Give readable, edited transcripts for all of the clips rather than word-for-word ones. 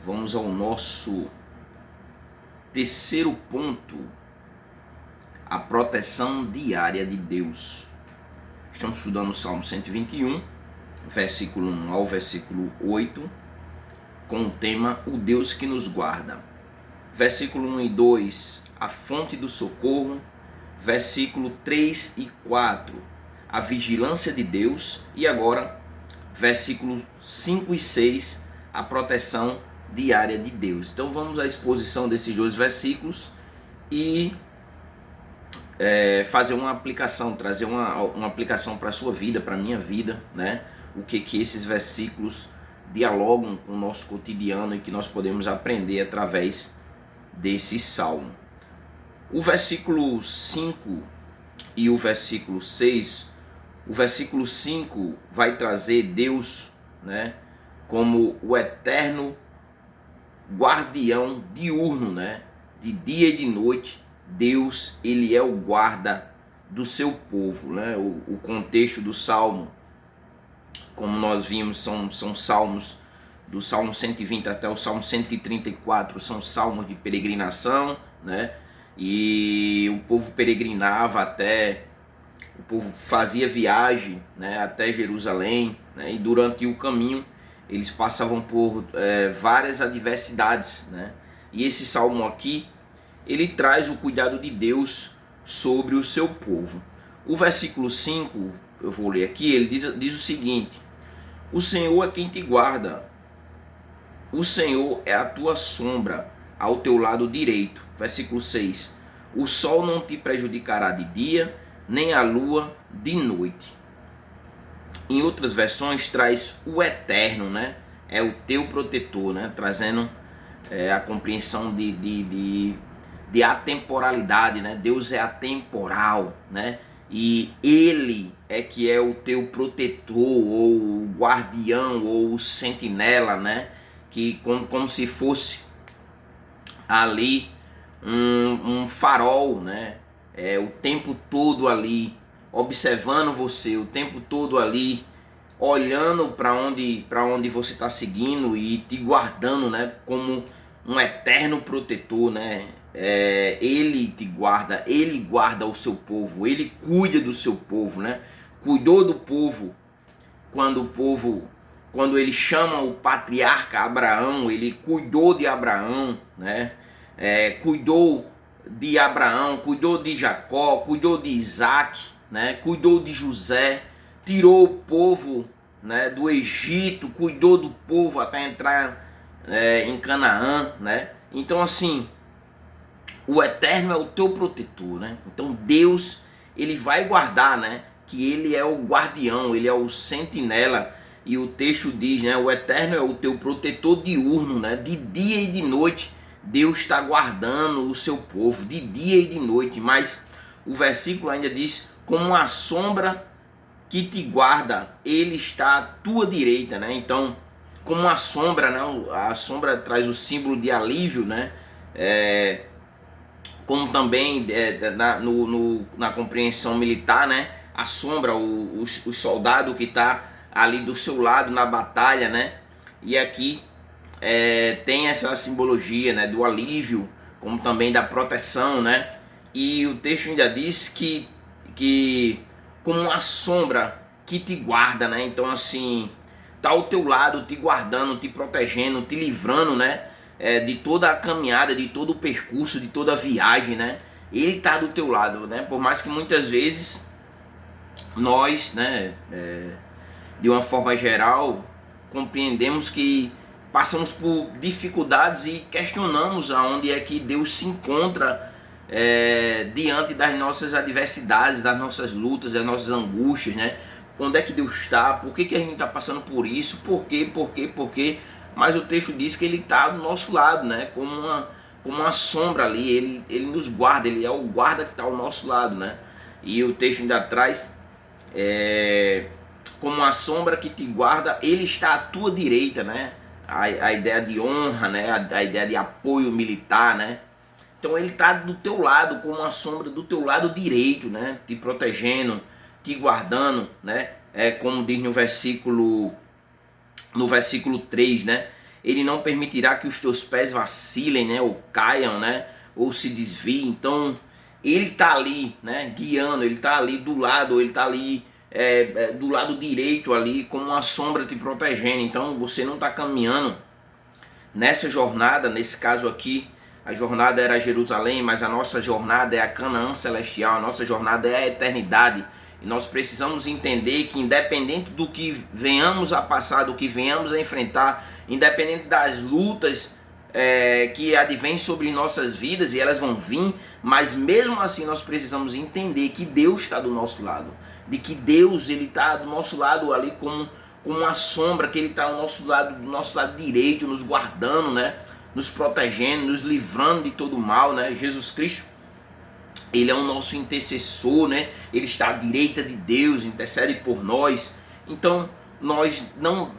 Vamos ao nosso terceiro ponto, a proteção diária de Deus. Estamos estudando o Salmo 121, versículo 1 ao versículo 8, com o tema O Deus que nos guarda. Versículo 1 e 2, a fonte do socorro. Versículo 3 e 4, a vigilância de Deus. E agora, versículos 5 e 6, a proteção diária de Deus. Então vamos à exposição desses dois versículos e fazer uma aplicação, trazer uma aplicação para a sua vida, para a minha vida, né? O que esses versículos dialogam com o nosso cotidiano e que nós podemos aprender através desse salmo. O versículo 5 e o versículo 6, o versículo 5 vai trazer Deus, né, como o eterno guardião diurno, né, de dia e de noite. Deus, ele é o guarda do seu povo, né? O contexto do salmo, como nós vimos, são salmos do Salmo 120 até o Salmo 134, são salmos de peregrinação, né? E o povo peregrinava o povo fazia viagem, né, até Jerusalém, né? E durante o caminho eles passavam por várias adversidades, né? E esse salmo aqui, ele traz o cuidado de Deus sobre o seu povo. O versículo 5, eu vou ler aqui, ele diz o seguinte: o Senhor é quem te guarda, o Senhor é a tua sombra ao teu lado direito. Versículo 6, o sol não te prejudicará de dia, nem a lua de noite. Em outras versões traz o eterno, né? É o teu protetor, né? Trazendo a compreensão de atemporalidade, né? Deus é atemporal, né? E Ele é que é o teu protetor, ou o guardião, ou o sentinela, né? Que como se fosse ali um farol, né? O tempo todo ali observando você, o tempo todo ali olhando para onde você está seguindo e te guardando, né? Como um eterno protetor, né? Ele te guarda, ele guarda o seu povo, ele cuida do seu povo, né? Cuidou do povo quando ele chama o patriarca Abraão, ele cuidou de Abraão, né? Cuidou de Abraão, cuidou de Jacó, cuidou de Isaac, né? Cuidou de José, tirou o povo, né, do Egito, cuidou do povo até entrar em Canaã, né? Então assim, o eterno é o teu protetor, né? Então Deus, ele vai guardar, né? Que ele é o guardião, ele é o sentinela. E o texto diz, né? O eterno é o teu protetor diurno, né? De dia e de noite Deus está guardando o seu povo, de dia e de noite. Mas o versículo ainda diz: como uma sombra que te guarda, ele está à tua direita, né? Então, como uma sombra, né? A sombra traz o símbolo de alívio, né? Como também na compreensão militar, né? A sombra, o soldado que está ali do seu lado na batalha, né? E aqui tem essa simbologia, né? Do alívio, como também da proteção, né? E o texto ainda diz que como uma sombra que te guarda, né? Então assim, tá ao teu lado, te guardando, te protegendo, te livrando, né? De toda a caminhada, de todo o percurso, de toda a viagem, né? Ele tá do teu lado, né? Por mais que muitas vezes nós, né, de uma forma geral, compreendemos que passamos por dificuldades e questionamos aonde é que Deus se encontra diante das nossas adversidades, das nossas lutas, das nossas angústias, né? Onde é que Deus está? Por que a gente está passando por isso? Por quê? Mas o texto diz que ele está do nosso lado, né? Como uma sombra ali, ele nos guarda, ele é o guarda que está ao nosso lado, né? E o texto ainda traz como uma sombra que te guarda, ele está à tua direita, né? A ideia de honra, né? A ideia de apoio militar, né? Então ele está do teu lado, como uma sombra do teu lado direito, né? Te protegendo, te guardando, né? Como diz no versículo 3, né? Ele não permitirá que os teus pés vacilem, né? Ou caiam, né? Ou se desviem. Então, Ele está ali, né? Guiando, Ele está ali do lado, Ele está ali do lado direito ali, como uma sombra te protegendo. Então, você não está caminhando nessa jornada, nesse caso aqui, a jornada era Jerusalém, mas a nossa jornada é a Canaã celestial, a nossa jornada é a eternidade. E nós precisamos entender que independente do que venhamos a passar, do que venhamos a enfrentar, independente das lutas que advêm sobre nossas vidas, e elas vão vir, mas mesmo assim nós precisamos entender que Deus está do nosso lado, de que Deus ele está do nosso lado ali como uma sombra, que Ele está do nosso lado direito, nos guardando, né? Nos protegendo, nos livrando de todo mal, né? Jesus Cristo, Ele é o nosso intercessor, né? Ele está à direita de Deus, intercede por nós. Então, nós não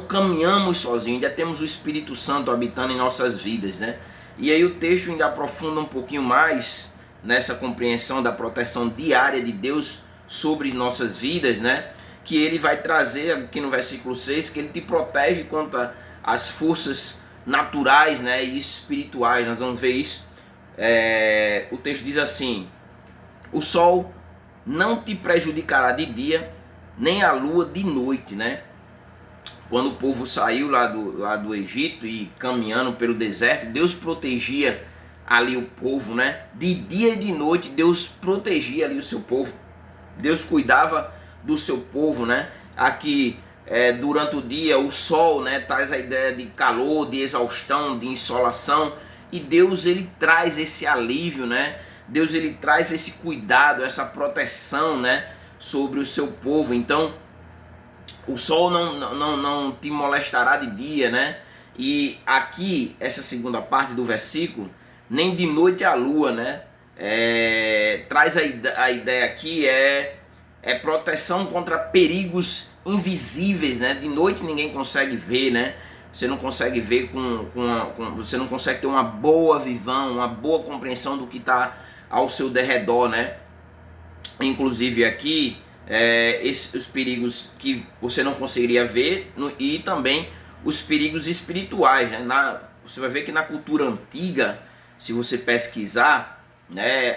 caminhamos sozinhos, ainda temos o Espírito Santo habitando em nossas vidas, né? E aí o texto ainda aprofunda um pouquinho mais nessa compreensão da proteção diária de Deus sobre nossas vidas, né? Que ele vai trazer aqui no versículo 6, que ele te protege contra as forças naturais, né, e espirituais. Nós vamos ver isso. O texto diz assim: o sol não te prejudicará de dia, nem a lua de noite, né? Quando o povo saiu lá do Egito e caminhando pelo deserto, Deus protegia ali o povo, né? De dia e de noite Deus protegia ali o seu povo. Deus cuidava do seu povo, né? Aqui durante o dia o sol, né, traz a ideia de calor, de exaustão, de insolação, e Deus ele traz esse alívio, né? Deus ele traz esse cuidado, essa proteção, né, sobre o seu povo. Então o sol não te molestará de dia, né? E aqui essa segunda parte do versículo, nem de noite a lua, né? Traz a ideia aqui proteção contra perigos invisíveis, né? De noite ninguém consegue ver, né? Você não consegue ver você não consegue ter uma boa visão, uma boa compreensão do que está ao seu derredor, né? Inclusive aqui os perigos que você não conseguiria ver e também os perigos espirituais, né? Você vai ver que na cultura antiga, se você pesquisar, né,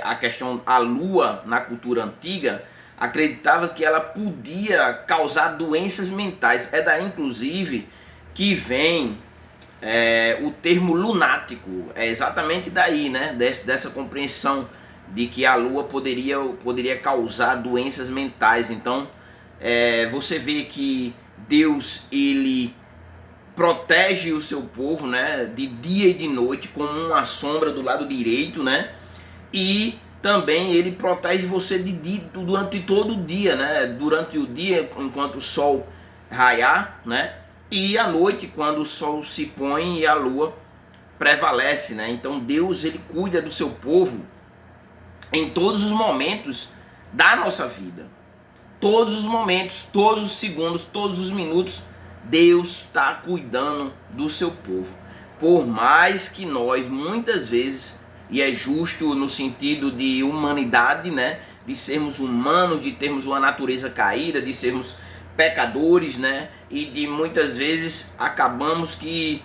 a lua na cultura antiga, acreditava que ela podia causar doenças mentais. É daí inclusive que vem o termo lunático. É exatamente daí, né, dessa compreensão de que a lua poderia causar doenças mentais. Então você vê que Deus ele protege o seu povo, né, de dia e de noite como uma sombra do lado direito, né? E também ele protege você durante todo o dia, né? Durante o dia, enquanto o sol raiar, né? E à noite, quando o sol se põe e a lua prevalece, né? Então Deus ele cuida do seu povo em todos os momentos da nossa vida. Todos os momentos, todos os segundos, todos os minutos, Deus está cuidando do seu povo. Por mais que nós, muitas vezes, e é justo no sentido de humanidade, né? De sermos humanos, de termos uma natureza caída, de sermos pecadores, né? E de muitas vezes acabamos que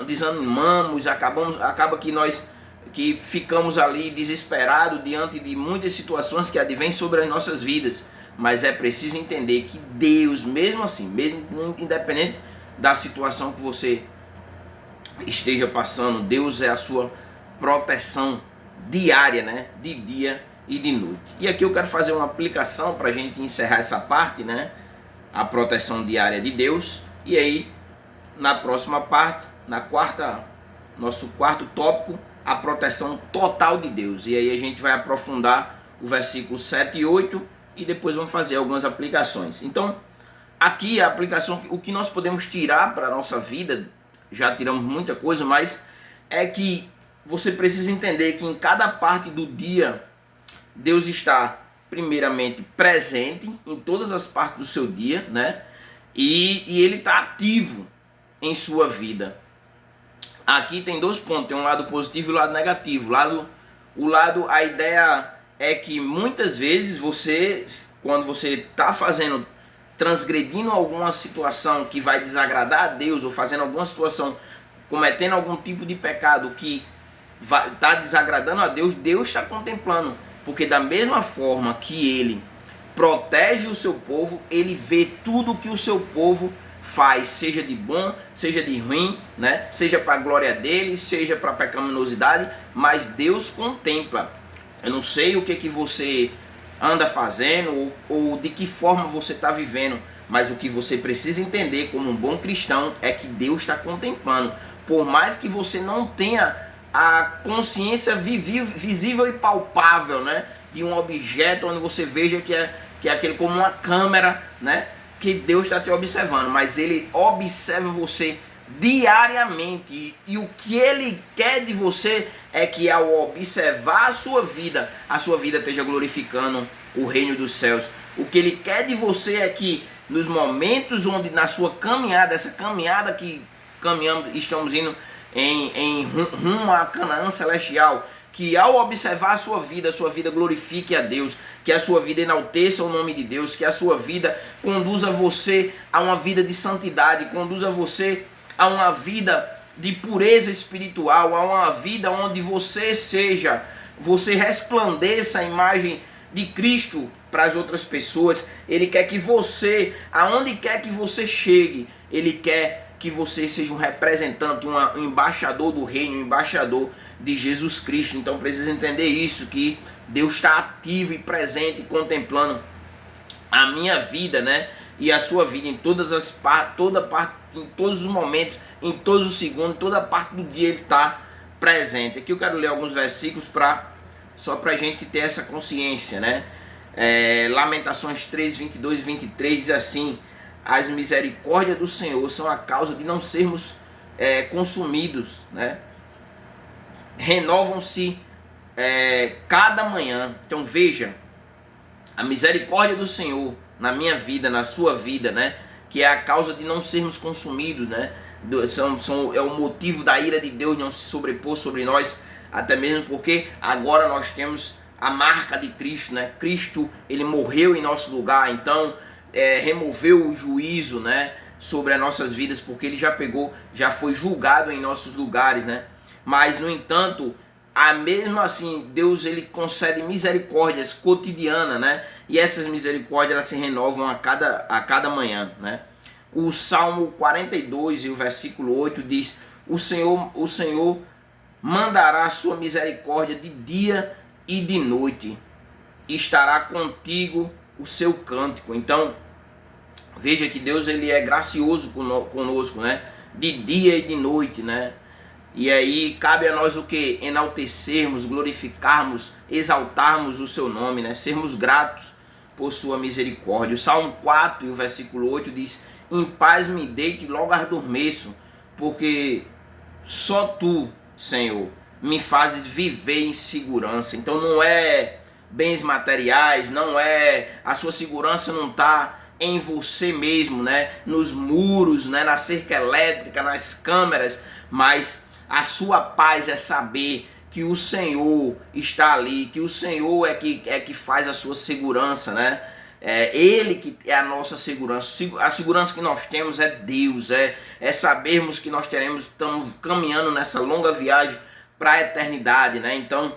desanimamos, acaba que nós que ficamos ali desesperados diante de muitas situações que advêm sobre as nossas vidas. Mas é preciso entender que Deus, mesmo assim, mesmo independente da situação que você esteja passando, Deus é a sua proteção diária, né? De dia e de noite. E aqui eu quero fazer uma aplicação para a gente encerrar essa parte, né? A proteção diária de Deus. E aí, na próxima parte, nosso quarto tópico, a proteção total de Deus. E aí a gente vai aprofundar o versículo 7 e 8 e depois vamos fazer algumas aplicações. Então, aqui a aplicação, o que nós podemos tirar para a nossa vida, já tiramos muita coisa, mas é que você precisa entender que em cada parte do dia, Deus está primeiramente presente em todas as partes do seu dia, né? E Ele está ativo em sua vida. Aqui tem dois pontos, tem um lado positivo e um lado negativo. A ideia é que muitas vezes quando você está fazendo transgredindo alguma situação que vai desagradar a Deus, ou fazendo alguma situação, cometendo algum tipo de pecado que está desagradando a Deus, Deus está contemplando. Porque da mesma forma que ele protege o seu povo, ele vê tudo que o seu povo faz, seja de bom, seja de ruim, né? Seja para a glória dele, seja para a pecaminosidade, mas Deus contempla. Eu não sei o que você anda fazendo ou de que forma você está vivendo, mas o que você precisa entender como um bom cristão é que Deus está contemplando. Por mais que você não tenha a consciência visível e palpável, né, de um objeto onde você veja que é aquele como uma câmera, né, que Deus está te observando, mas ele observa você diariamente, e o que ele quer de você é que ao observar a sua vida esteja glorificando o reino dos céus. O que ele quer de você é que nos momentos onde na sua caminhada, essa caminhada que caminhamos, estamos indo em rumo à Canaã celestial, que ao observar a sua vida glorifique a Deus, que a sua vida enalteça o nome de Deus, que a sua vida conduza você a uma vida de santidade, conduza você a uma vida de pureza espiritual, a uma vida onde você resplandeça a imagem de Cristo para as outras pessoas. Ele quer que você, aonde quer que você chegue, ele quer que você seja um representante, um embaixador do reino, um embaixador de Jesus Cristo. Então precisa entender isso, que Deus está ativo e presente, contemplando a minha vida, né? E a sua vida em todas as partes, em todos os momentos, em todos os segundos, toda parte do dia ele está presente. Aqui eu quero ler alguns versículos só para a gente ter essa consciência, né? Lamentações 3, 22 e 23 diz assim: as misericórdias do Senhor são a causa de não sermos consumidos, né? Renovam-se cada manhã. Então veja, a misericórdia do Senhor na minha vida, na sua vida, né? Que é a causa de não sermos consumidos, né? É o motivo da ira de Deus não se sobrepor sobre nós, até mesmo porque agora nós temos a marca de Cristo, né? Cristo, ele morreu em nosso lugar, então removeu o juízo, né, sobre as nossas vidas, porque ele já foi julgado em nossos lugares, né? Mas no entanto, mesmo assim, Deus ele concede misericórdias cotidianas, né? E essas misericórdias elas se renovam a cada manhã, né? O Salmo 42 e o versículo 8 diz: o Senhor mandará a sua misericórdia de dia e de noite, e estará contigo o seu cântico. Então veja que Deus ele é gracioso conosco, né? De dia e de noite, né? E aí cabe a nós o que? Enaltecermos, glorificarmos, exaltarmos o seu nome, né? Sermos gratos por sua misericórdia. O Salmo 4 e o versículo 8 diz: em paz me deito e logo adormeço, porque só tu, Senhor, me fazes viver em segurança. Então não é bens materiais, não é, a sua segurança não está em você mesmo, né? Nos muros, né? Na cerca elétrica, nas câmeras, mas a sua paz é saber que o Senhor está ali, que o Senhor é que faz a sua segurança, né? Ele que é a nossa segurança. A segurança que nós temos é Deus, é sabermos que nós estamos caminhando nessa longa viagem para a eternidade, né? Então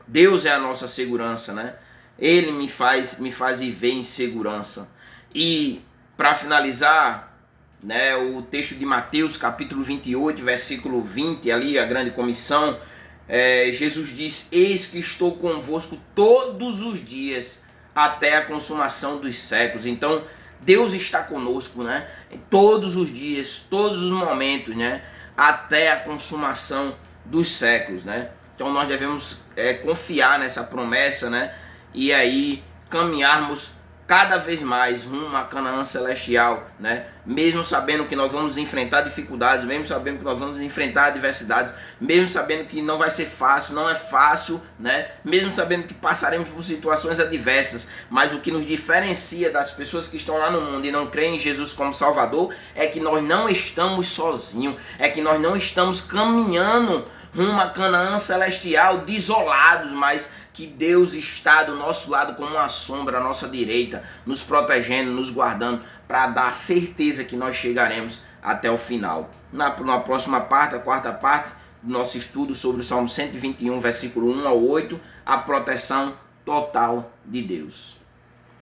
Deus é a nossa segurança, né? Ele me faz viver em segurança. E para finalizar, né, o texto de Mateus capítulo 28, versículo 20, ali a grande comissão, Jesus diz: eis que estou convosco todos os dias até a consumação dos séculos. Então Deus está conosco, né? Em todos os dias, todos os momentos, né? Até a consumação dos séculos, né? Então nós devemos confiar nessa promessa, né? E aí caminharmos cada vez mais rumo à Canaã celestial, né? Mesmo sabendo que nós vamos enfrentar dificuldades, mesmo sabendo que nós vamos enfrentar adversidades, mesmo sabendo que não vai ser fácil, não é fácil, né? Mesmo sabendo que passaremos por situações adversas, mas o que nos diferencia das pessoas que estão lá no mundo e não creem em Jesus como Salvador é que nós não estamos sozinhos, é que nós não estamos caminhando rumo à Canaã celestial desolados, mas que Deus está do nosso lado como uma sombra à nossa direita, nos protegendo, nos guardando, para dar certeza que nós chegaremos até o final. Na próxima parte, a quarta parte do nosso estudo sobre o Salmo 121, versículo 1 ao 8, a proteção total de Deus.